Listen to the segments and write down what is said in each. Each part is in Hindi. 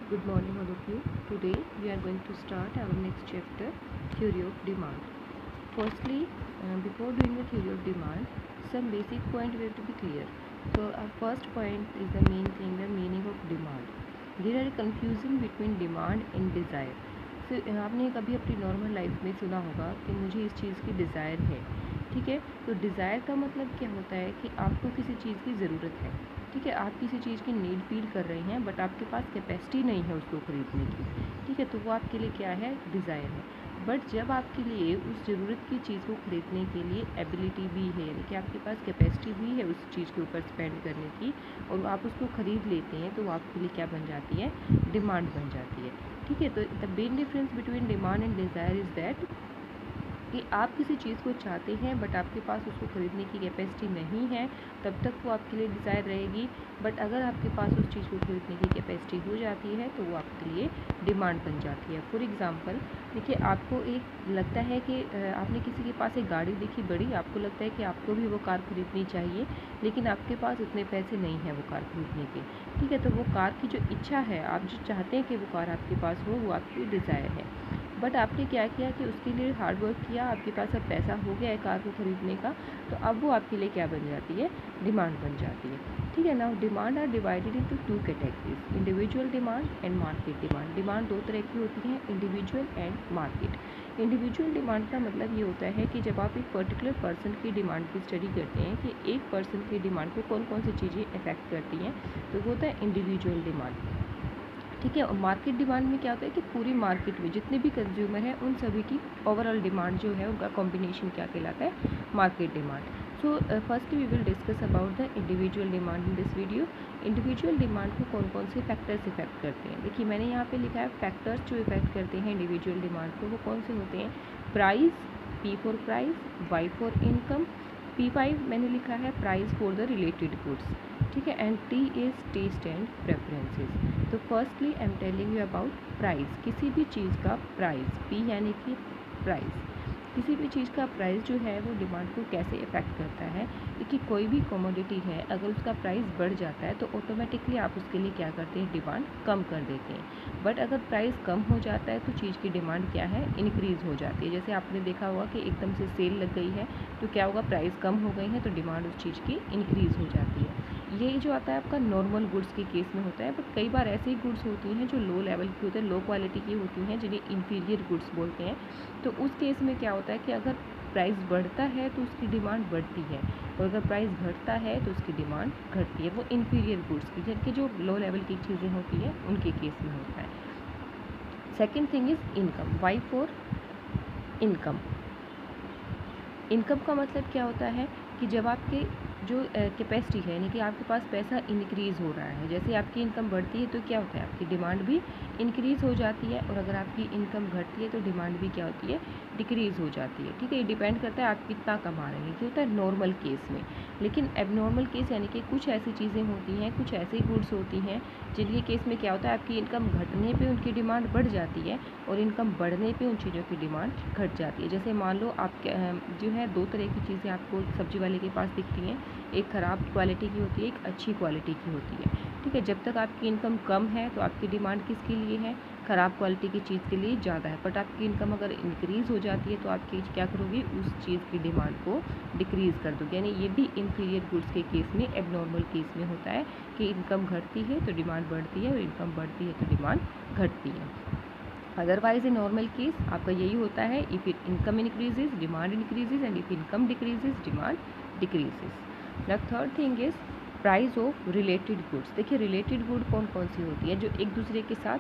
Good morning all of you. Today we are going to start our next chapter, Theory of Demand. Firstly, before doing the theory of demand, some basic point we have to be clear. So our first point is the main thing, the meaning of demand. There are confusion between demand and desire. So आपने कभी अपनी नॉर्मल लाइफ में सुना होगा कि मुझे इस चीज़ की डिज़ायर है, ठीक है। तो डिज़ायर का मतलब क्या होता है कि आपको किसी चीज़ की ज़रूरत है, ठीक है। आप किसी चीज़ की नीड फील कर रहे हैं बट आपके पास कैपेसिटी नहीं है उसको ख़रीदने की, ठीक है। तो वो आपके लिए क्या है, डिज़ायर है। बट जब आपके लिए उस ज़रूरत की चीज़ को ख़रीदने के लिए एबिलिटी भी है, यानी कि आपके पास कैपेसिटी भी है उस चीज़ के ऊपर स्पेंड करने की, और आप उसको ख़रीद लेते हैं, तो वो आपके लिए क्या बन जाती है, डिमांड बन जाती है, ठीक है। तो the main difference between demand and desire is that कि आप किसी चीज़ को चाहते हैं बट आपके पास उसको ख़रीदने की कैपेसिटी नहीं है, तब तक वो आपके लिए डिज़ायर रहेगी। बट अगर आपके पास उस चीज़ को ख़रीदने की कैपेसिटी हो जाती है तो वो आपके लिए डिमांड बन जाती है। फॉर एग्ज़ाम्पल देखिए, आपको एक लगता है कि आपने किसी के पास एक गाड़ी देखी बड़ी, आपको लगता है कि आपको भी वो कार ख़रीदनी चाहिए, लेकिन आपके पास उतने पैसे नहीं हैं वो कार ख़रीदने के, ठीक है। तो वो कार की जो इच्छा है, आप जो चाहते हैं कि वो कार आपके पास हो, वो आपकी डिज़ायर है। बट आपने क्या किया कि उसके लिए हार्ड वर्क किया, आपके पास अब पैसा हो गया है कार को ख़रीदने का, तो अब वो आपके लिए क्या बन जाती है, डिमांड बन जाती है, ठीक है। Now demand are divided into two categories, individual demand and market demand. Demand दो तरह की होती हैं, individual and market. Individual demand का मतलब ये होता है कि जब आप एक पर्टिकुलर पर्सन की डिमांड की स्टडी करते हैं कि एक पर्सन की डिमांड को कौन कौन सी चीज़ें अफेक्ट करती हैं, तो वो होता है इंडिविजुअल डिमांड, ठीक है। और मार्केट डिमांड में क्या होता है कि पूरी मार्केट में जितने भी कंज्यूमर हैं उन सभी की ओवरऑल डिमांड जो है उनका कॉम्बिनेशन क्या कहलाता है, market demand. So firstly we will discuss about the individual demand in this video. Individual demand को कौन कौन से फैक्टर्स इफेक्ट करते हैं, देखिए मैंने यहाँ पे लिखा है फैक्टर्स जो इफेक्ट करते हैं इंडिविजुअल डिमांड को, वो कौन से होते हैं, price, p for price, y for income, P5 मैंने लिखा है price for the related goods, ठीक है, and T is taste and preferences. तो firstly I am telling you about price. किसी भी चीज़ का प्राइस, P यानी कि प्राइस, किसी भी चीज़ का प्राइस जो है वो डिमांड को कैसे इफेक्ट करता है, कि कोई भी कमोडिटी है अगर उसका प्राइस बढ़ जाता है तो ऑटोमेटिकली आप उसके लिए क्या करते हैं, डिमांड कम कर देते हैं। बट अगर प्राइस कम हो जाता है तो चीज़ की डिमांड क्या है, इंक्रीज़ हो जाती है। जैसे आपने देखा होगा कि एकदम से सेल लग गई है तो क्या होगा, प्राइस कम हो गई है तो डिमांड उस चीज़ की इंक्रीज़ हो जाती है। ये जो आता है आपका नॉर्मल गुड्स के केस में होता है, बट कई बार ऐसी गुड्स होती हैं जो लो लेवल की होती है, लो क्वालिटी की होती हैं, जिन्हें इन्फीरियर गुड्स बोलते हैं। तो उस केस में क्या होता है कि अगर प्राइस बढ़ता है तो उसकी डिमांड बढ़ती है, और अगर प्राइस घटता है तो उसकी डिमांड घटती है। वो इन्फीरियर गुड्स की, जबकि जो लो लेवल की चीज़ें होती हैं उनके केस में होता है। Second thing is income, Y for income. Income का मतलब क्या होता है कि जब आपके जो कैपेसिटी है, यानी कि आपके पास पैसा इंक्रीज़ हो रहा है, जैसे आपकी इनकम बढ़ती है तो क्या होता है, आपकी डिमांड भी इंक्रीज़ हो जाती है, और अगर आपकी इनकम घटती है तो डिमांड भी क्या होती है, डिक्रीज़ हो जाती है, ठीक है। ये डिपेंड करता है आप कितना कमा रहे हैं, क्या होता है नॉर्मल केस में। लेकिन एबनॉर्मल केस यानी कि कुछ ऐसी चीज़ें होती हैं, कुछ ऐसी गुड्स होती हैं जिनके केस में क्या होता है, आपकी इनकम घटने पे उनकी डिमांड बढ़ जाती है और इनकम बढ़ने पे उन चीज़ों की डिमांड घट जाती है। जैसे मान लो आप जो है दो तरह की चीज़ें आपको सब्जी वाले के पास दिखती हैं, एक ख़राब क्वालिटी की होती है, एक अच्छी क्वालिटी की होती है, ठीक है। जब तक आपकी इनकम कम है तो आपकी डिमांड किसके लिए है, ख़राब क्वालिटी की चीज़ के लिए ज़्यादा है। बट आपकी इनकम अगर इंक्रीज़ हो जाती है तो आपकी क्या करोगी, उस चीज़ की डिमांड को डिक्रीज़ कर दोगे। यानी ये भी इन्फीरियर गुड्स के केस में, एबनॉर्मल केस में होता है कि इनकम घटती है तो डिमांड बढ़ती है, और इनकम बढ़ती है तो डिमांड घटती है। अदरवाइज इन नॉर्मल केस आपका यही होता है, if income increases demand increases, and if income decreases demand decreases. The third thing is price of related goods. देखिए रिलेटेड गुड कौन कौन सी होती है, जो एक दूसरे के साथ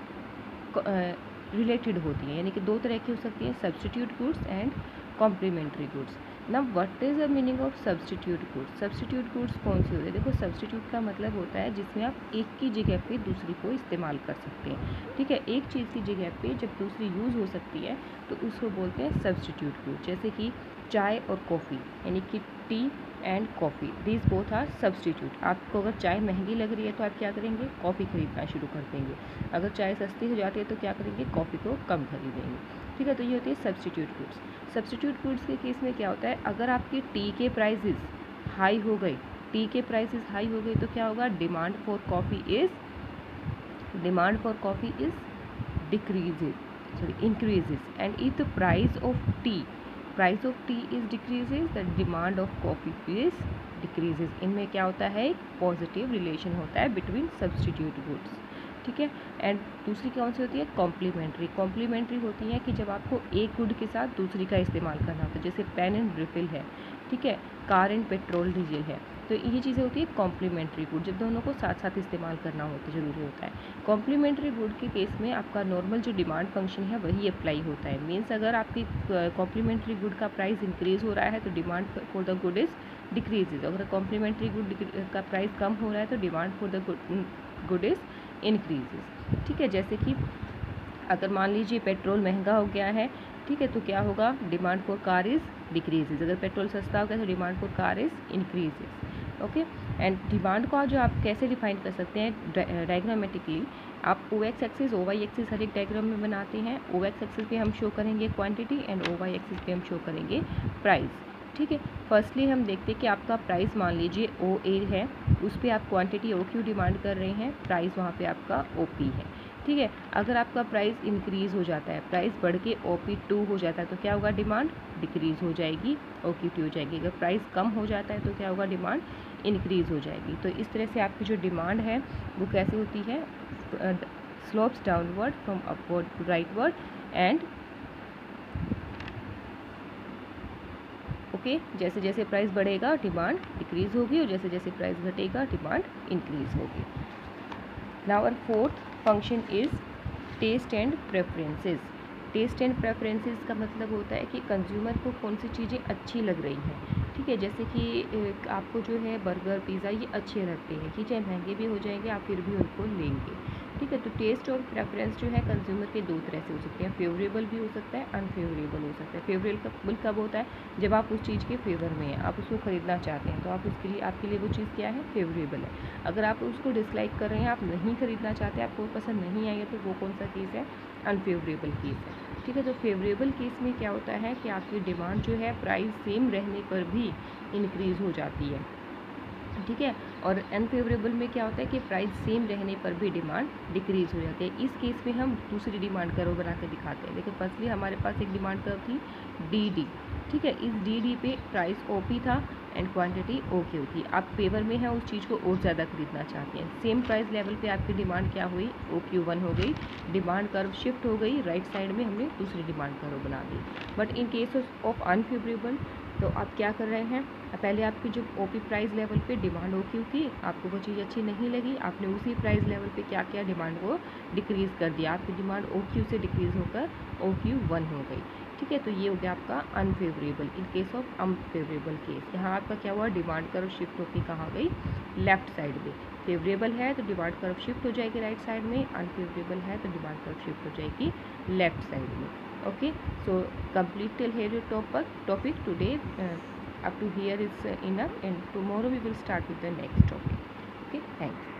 रिलेटेड होती हैं, यानी कि दो तरह की हो सकती हैं, substitute goods and complementary goods. ना what is the meaning of substitute goods. Substitute goods कौन सी होती है, देखो सब्स्टिट्यूट का मतलब होता है जिसमें आप एक की जगह पे दूसरी को इस्तेमाल कर सकते हैं, ठीक है। एक चीज़ की जगह पे जब दूसरी यूज़ हो सकती है तो उसको बोलते हैं सब्स्टिट्यूट गुड। जैसे कि चाय और कॉफ़ी, यानी कि tea and coffee, these both are substitute. आपको अगर चाय महंगी लग रही है तो आप क्या करेंगे, कॉफ़ी ख़रीदना शुरू कर देंगे। अगर चाय सस्ती हो जाती है तो क्या करेंगे, कॉफ़ी को कम खरीदेंगे, ठीक है। तो ये होती है सब्स्टिट्यूट गुड्स। सब्स्टिट्यूट गुड्स के केस में क्या होता है, अगर आपकी टी के प्राइसेस हाई हो गए, टी के प्राइसेस हाई हो गए तो क्या होगा, demand for coffee is demand for coffee is increases, and if the price of tea is decreases, the demand of coffee is decreases. इनमें क्या होता है, एक पॉजिटिव रिलेशन होता है बिटवीन सब्सटीट्यूट गुड्स, ठीक है। एंड दूसरी कौन सी होती है, कॉम्प्लीमेंट्री होती है कि जब आपको एक गुड के साथ दूसरी का इस्तेमाल करना होता है, जैसे पेन एंड रिफिल है, ठीक है, कार एंड पेट्रोल डीजल है, तो ये चीज़ें होती है कॉम्प्लीमेंट्री गुड, जब दोनों को साथ साथ इस्तेमाल करना होता है, ज़रूरी होता है। कॉम्प्लीमेंट्री गुड के केस में आपका नॉर्मल जो डिमांड फंक्शन है वही अप्लाई होता है। मीन्स अगर आपकी कॉम्प्लीमेंट्री गुड का प्राइस इंक्रीज़ हो रहा है तो demand for the good is decreases, अगर कॉम्प्लीमेंट्री गुड का प्राइस कम हो रहा है तो demand for the good is increases, ठीक है। जैसे कि अगर मान लीजिए पेट्रोल महंगा हो गया है, ठीक है, तो क्या होगा, demand for car is decreases. अगर पेट्रोल सस्ता हो गया तो demand for car is increases, okay. And demand को जो आप कैसे डिफाइन कर सकते हैं डायग्रामेटिकली, आप O X axis O Y axis हर एक डायग्राम में बनाते हैं। ओ एक्स एक्सिस पे हम शो करेंगे quantity and O Y axis पे हम शो करेंगे प्राइस, ठीक है। फर्स्टली हम देखते हैं कि आपका प्राइस मान लीजिए ओ ए है, उस पर आप क्वांटिटी ओ क्यू डिमांड कर रहे हैं, प्राइस वहाँ पे आपका ओ पी है, ठीक है। अगर आपका प्राइस इंक्रीज़ हो जाता है, प्राइस बढ़ के ओ पी टू हो जाता है तो क्या होगा, डिमांड डिक्रीज़ हो जाएगी, ओ क्यू टी हो जाएगी। अगर प्राइस कम हो जाता है तो क्या होगा, डिमांड इंक्रीज़ हो जाएगी। तो इस तरह से आपकी जो डिमांड है वो कैसे होती है, slopes downward from upward to rightward and okay, जैसे जैसे प्राइस बढ़ेगा डिमांड डिक्रीज़ होगी और जैसे जैसे प्राइस घटेगा डिमांड इंक्रीज़ होगी। Now our fourth function is taste and preferences. Taste and preferences का मतलब होता है कि कंज्यूमर को कौन सी चीज़ें अच्छी लग रही हैं, ठीक है। जैसे कि आपको जो है बर्गर पिज़्ज़ा ये अच्छे लगते हैं, कि चाहे महंगे भी हो जाएंगे आप फिर भी उनको लेंगे, ठीक है। तो टेस्ट और प्रेफरेंस जो है कंज्यूमर के दो तरह से हो सकते हैं, फेवरेबल भी हो सकता है, अनफेवरेबल हो सकता है। फेवरेबल कब होता है, जब आप उस चीज़ के फेवर में हैं, आप उसको ख़रीदना चाहते हैं तो आप उसके लिए, आपके लिए वो चीज़ क्या है, फेवरेबल है। अगर आप उसको डिसलाइक कर रहे हैं, आप नहीं ख़रीदना चाहते, आपको पसंद नहीं आई है, तो वो कौन सा केस है, अनफेवरेबल केस है, ठीक है। तो फेवरेबल केस में क्या होता है कि आपकी डिमांड जो है प्राइस सेम रहने पर भी इंक्रीज़ हो जाती है, ठीक है। और अनफेवरेबल में क्या होता है कि प्राइस सेम रहने पर भी डिमांड डिक्रीज़ हो जाती है। इस केस में हम दूसरी डिमांड कर्व बना के दिखाते हैं। देखिए फर्स्टली हमारे पास एक डिमांड कर्व थी डी डी, ठीक है। इस डी डी पे प्राइस ओ पी था एंड क्वांटिटी ओ क्यू थी। आप फेवर में हैं, उस चीज़ को और ज़्यादा खरीदना चाहते हैं, सेम प्राइस लेवल पे आपकी डिमांड क्या हुई, ओ क्यू वन हो गई, डिमांड कर्व शिफ्ट हो गई, राइट साइड में हमने दूसरी डिमांड कर्व बना दी। But in case of unfavourable तो आप क्या कर रहे हैं, पहले आपकी जो ओ पी प्राइस लेवल पे डिमांड ओ क्यू थी, आपको वो चीज़ अच्छी नहीं लगी, आपने उसी प्राइस लेवल पे क्या किया, डिमांड को डिक्रीज़ कर दिया, आपकी डिमांड ओ क्यू से डिक्रीज़ होकर ओ क्यू वन हो गई, ठीक है। तो ये हो गया आपका unfavourable. In case of unfavourable case यहाँ आपका क्या हुआ, डिमांड कर्व शिफ्ट होकर कहाँ गई, लेफ्ट साइड में। फेवरेबल है तो डिमांड कर्व शिफ्ट हो जाएगी राइट साइड में, अनफेवरेबल है तो डिमांड कर्व शिफ्ट हो जाएगी लेफ्ट साइड में, okay. So complete till here your topic today, up to here is enough, and tomorrow we will start with the next topic, okay, thank you.